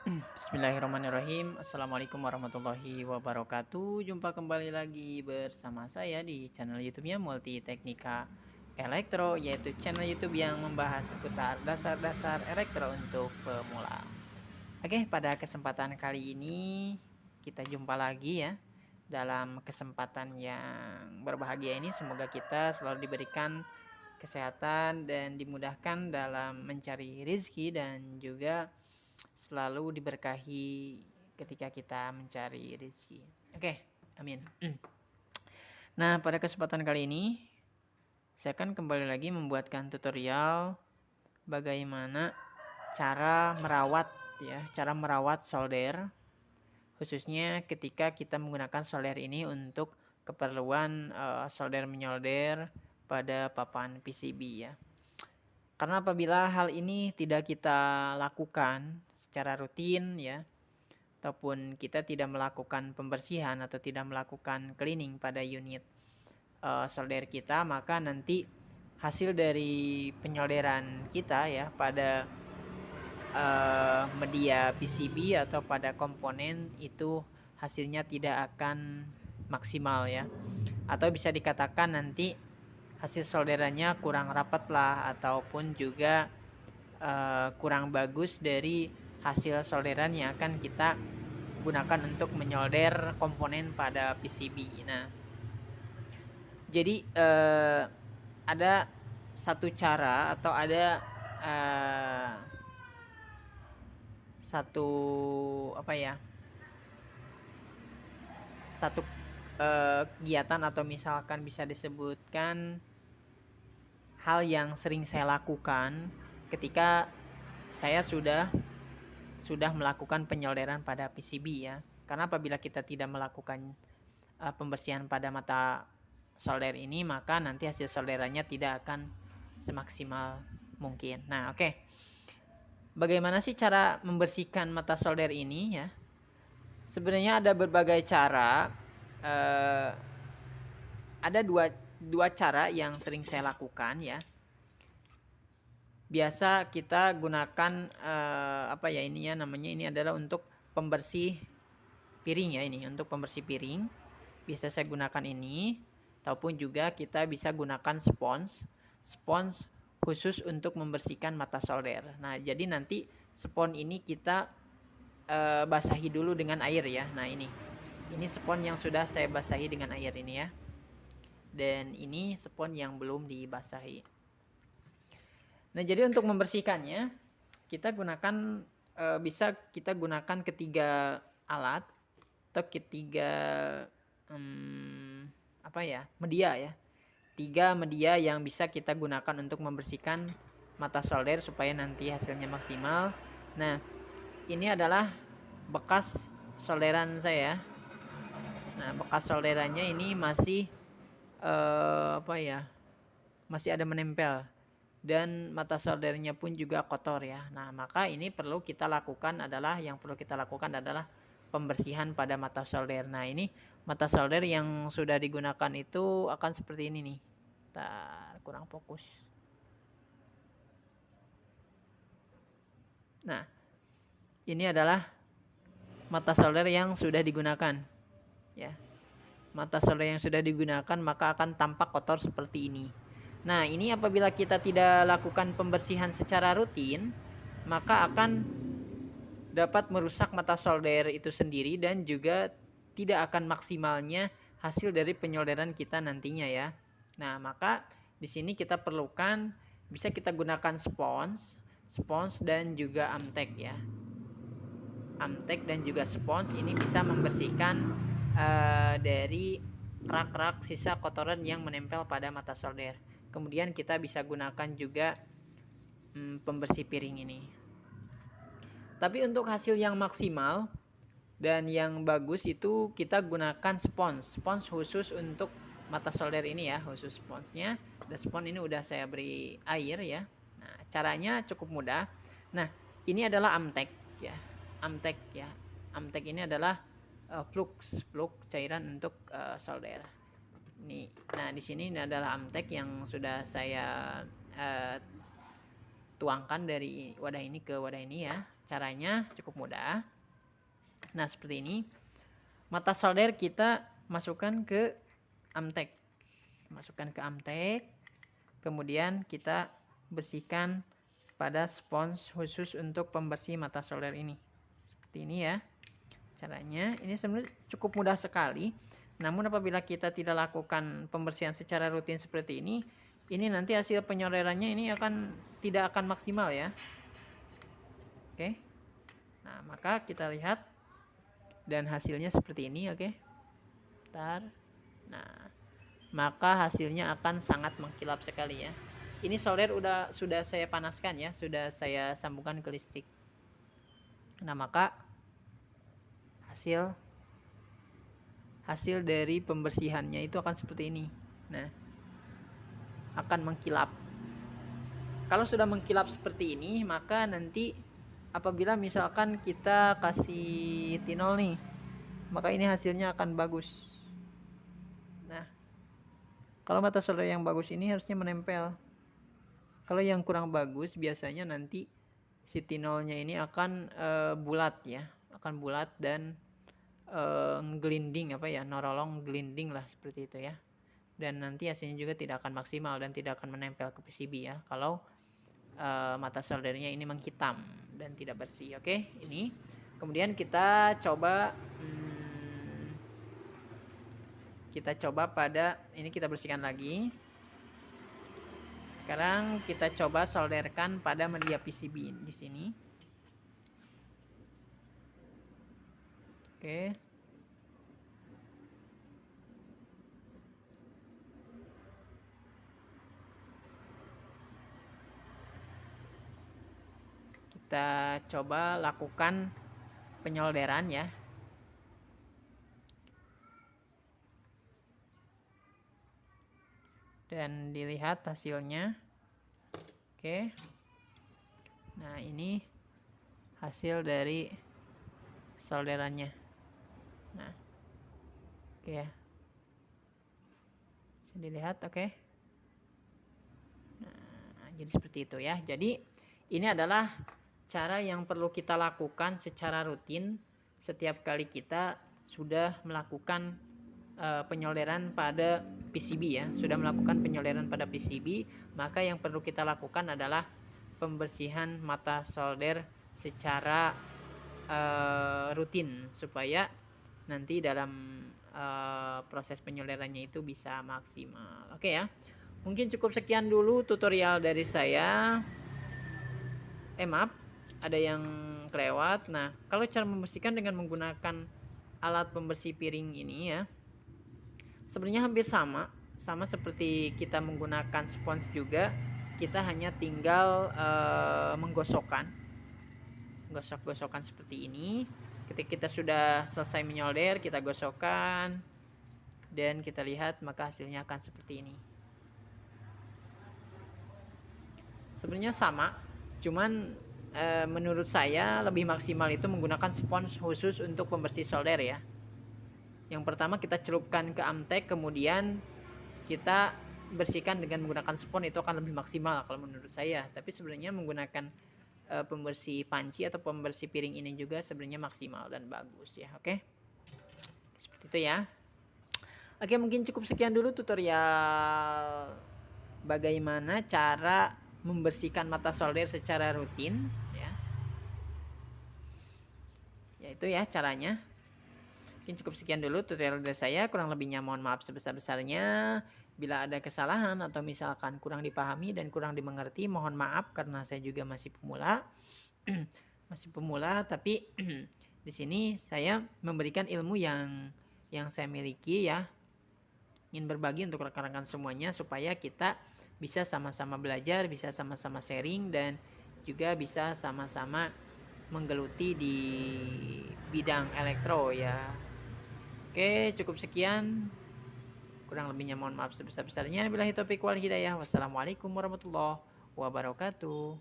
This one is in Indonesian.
Bismillahirrahmanirrahim. Assalamualaikum warahmatullahi wabarakatuh. Jumpa kembali lagi bersama saya di channel YouTube-nya Multi Teknika Elektro, yaitu channel YouTube yang membahas seputar dasar-dasar elektro untuk pemula. Oke, pada kesempatan kali ini kita jumpa lagi ya. Dalam kesempatan yang berbahagia ini, semoga kita selalu diberikan kesehatan dan dimudahkan dalam mencari rezeki dan juga selalu diberkahi ketika kita mencari rezeki. Oke, amin. Nah, pada kesempatan kali ini saya akan kembali lagi membuatkan tutorial bagaimana cara merawat solder, khususnya ketika kita menggunakan solder ini untuk keperluan solder menyolder pada papan PCB ya. Karena apabila hal ini tidak kita lakukan secara rutin ya, ataupun kita tidak melakukan pembersihan atau tidak melakukan cleaning pada unit solder kita, maka nanti hasil dari penyolderan kita ya pada media PCB atau pada komponen itu hasilnya tidak akan maksimal ya, atau bisa dikatakan nanti hasil solderannya kurang rapat lah, ataupun juga kurang bagus dari hasil solderan yang akan kita gunakan untuk menyolder komponen pada PCB. Nah, jadi ada satu cara atau ada satu kegiatan atau misalkan bisa disebutkan hal yang sering saya lakukan ketika saya sudah melakukan penyolderan pada PCB ya. Karena apabila kita tidak melakukan pembersihan pada mata solder ini, maka nanti hasil solderannya tidak akan semaksimal mungkin. Nah, oke. Bagaimana sih cara membersihkan mata solder ini ya? Sebenarnya ada berbagai cara. Ada dua cara yang sering saya lakukan ya. Biasa kita gunakan ini adalah untuk pembersih piring ya, ini untuk pembersih piring. Biasa saya gunakan ini, ataupun juga kita bisa gunakan spons khusus untuk membersihkan mata solder. Nah, jadi nanti spons ini kita basahi dulu dengan air ya. Nah, ini spons yang sudah saya basahi dengan air ini ya. Dan ini spons yang belum dibasahi. Nah, jadi untuk membersihkannya kita gunakan bisa kita gunakan ketiga alat atau ketiga media ya. 3 media yang bisa kita gunakan untuk membersihkan mata solder supaya nanti hasilnya maksimal. Nah, ini adalah bekas solderan saya. Nah, bekas solderannya ini masih masih ada menempel, dan mata soldernya pun juga kotor ya. Nah, maka ini perlu kita lakukan adalah pembersihan pada mata solder. Nah, ini mata solder yang sudah digunakan itu akan seperti ini nih. Kurang fokus. Nah, ini adalah mata solder yang sudah digunakan ya. Mata solder yang sudah digunakan maka akan tampak kotor seperti ini. Nah, ini apabila kita tidak lakukan pembersihan secara rutin, maka akan dapat merusak mata solder itu sendiri dan juga tidak akan maksimalnya hasil dari penyolderan kita nantinya ya. Nah, maka di sini kita perlukan, bisa kita gunakan spons dan juga amtek ya. Amtek dan juga spons ini bisa membersihkan dari rak-rak sisa kotoran yang menempel pada mata solder. Kemudian kita bisa gunakan juga pembersih piring ini. Tapi untuk hasil yang maksimal dan yang bagus itu kita gunakan spons khusus untuk mata solder ini ya, khusus sponsnya. Dan spons ini udah saya beri air ya. Nah, caranya cukup mudah. Nah, ini adalah amtek ya. Amtek ini adalah flux cairan untuk solder. Nah, di sini ini adalah amtek yang sudah saya tuangkan dari wadah ini ke wadah ini ya. Caranya cukup mudah. Nah, seperti ini. Mata solder kita masukkan ke Amtek. Masukkan ke Amtek. Kemudian kita bersihkan pada spons khusus untuk pembersih mata solder ini. Seperti ini ya. Caranya ini sebenarnya cukup mudah sekali. Namun apabila kita tidak lakukan pembersihan secara rutin seperti ini nanti hasil penyolerannya ini tidak akan maksimal ya. Oke. Nah, maka kita lihat dan hasilnya seperti ini, oke. Bentar. Nah, maka hasilnya akan sangat mengkilap sekali ya. Ini solder sudah saya panaskan ya, sudah saya sambungkan ke listrik. Nah, maka hasil dari pembersihannya itu akan seperti ini. Nah, akan mengkilap. Kalau sudah mengkilap seperti ini, maka nanti apabila misalkan kita kasih tinol nih, maka ini hasilnya akan bagus. Nah, kalau mata solder yang bagus ini harusnya menempel. Kalau yang kurang bagus biasanya nanti si tinolnya ini akan bulat ya, akan bulat dan ngelinding norolong gelinding lah seperti itu ya. Dan nanti hasilnya juga tidak akan maksimal dan tidak akan menempel ke PCB ya kalau mata soldernya ini menghitam dan tidak bersih. Oke, ini kemudian kita coba pada ini, kita bersihkan lagi. Sekarang kita coba solderkan pada media PCB di sini. Oke. Kita coba lakukan penyolderan ya. Dan dilihat hasilnya. Oke. Nah, ini hasil dari solderannya. Nah, oke ya. Bisa dilihat, oke. Nah, jadi seperti itu ya. Jadi ini adalah cara yang perlu kita lakukan secara rutin setiap kali kita sudah melakukan penyolderan pada PCB ya. Sudah melakukan penyolderan pada PCB, maka yang perlu kita lakukan adalah pembersihan mata solder secara rutin supaya nanti dalam proses penyolderannya itu bisa maksimal. Oke ya. Mungkin cukup sekian dulu tutorial dari saya. Maaf, ada yang kelewat. Nah, kalau cara membersihkan dengan menggunakan alat pembersih piring ini ya, sebenarnya hampir sama seperti kita menggunakan spons juga. Kita hanya tinggal menggosokkan seperti ini. Ketika kita sudah selesai menyolder, kita gosokkan dan kita lihat, maka hasilnya akan seperti ini. Sebenarnya sama, cuman menurut saya lebih maksimal itu menggunakan spons khusus untuk pembersih solder ya. Yang pertama kita celupkan ke Amtek, kemudian kita bersihkan dengan menggunakan spons, itu akan lebih maksimal kalau menurut saya. Tapi sebenarnya menggunakan pembersih panci atau pembersih piring ini juga sebenarnya maksimal dan bagus ya. Oke, seperti itu ya. Oke, mungkin cukup sekian dulu tutorial bagaimana cara membersihkan mata solder secara rutin ya. Itu ya caranya. Mungkin cukup sekian dulu tutorial dari saya. Kurang lebihnya mohon maaf sebesar-besarnya. Bila ada kesalahan atau misalkan kurang dipahami dan kurang dimengerti, mohon maaf karena saya juga masih pemula. Masih pemula, tapi di sini saya memberikan ilmu yang saya miliki ya. Ingin berbagi untuk rekan-rekan semuanya supaya kita bisa sama-sama belajar, bisa sama-sama sharing, dan juga bisa sama-sama menggeluti di bidang elektro ya. Oke, cukup sekian. Kurang lebihnya mohon maaf sebesar-besarnya. Billahi taufiq wal hidayah. Wassalamualaikum warahmatullahi wabarakatuh.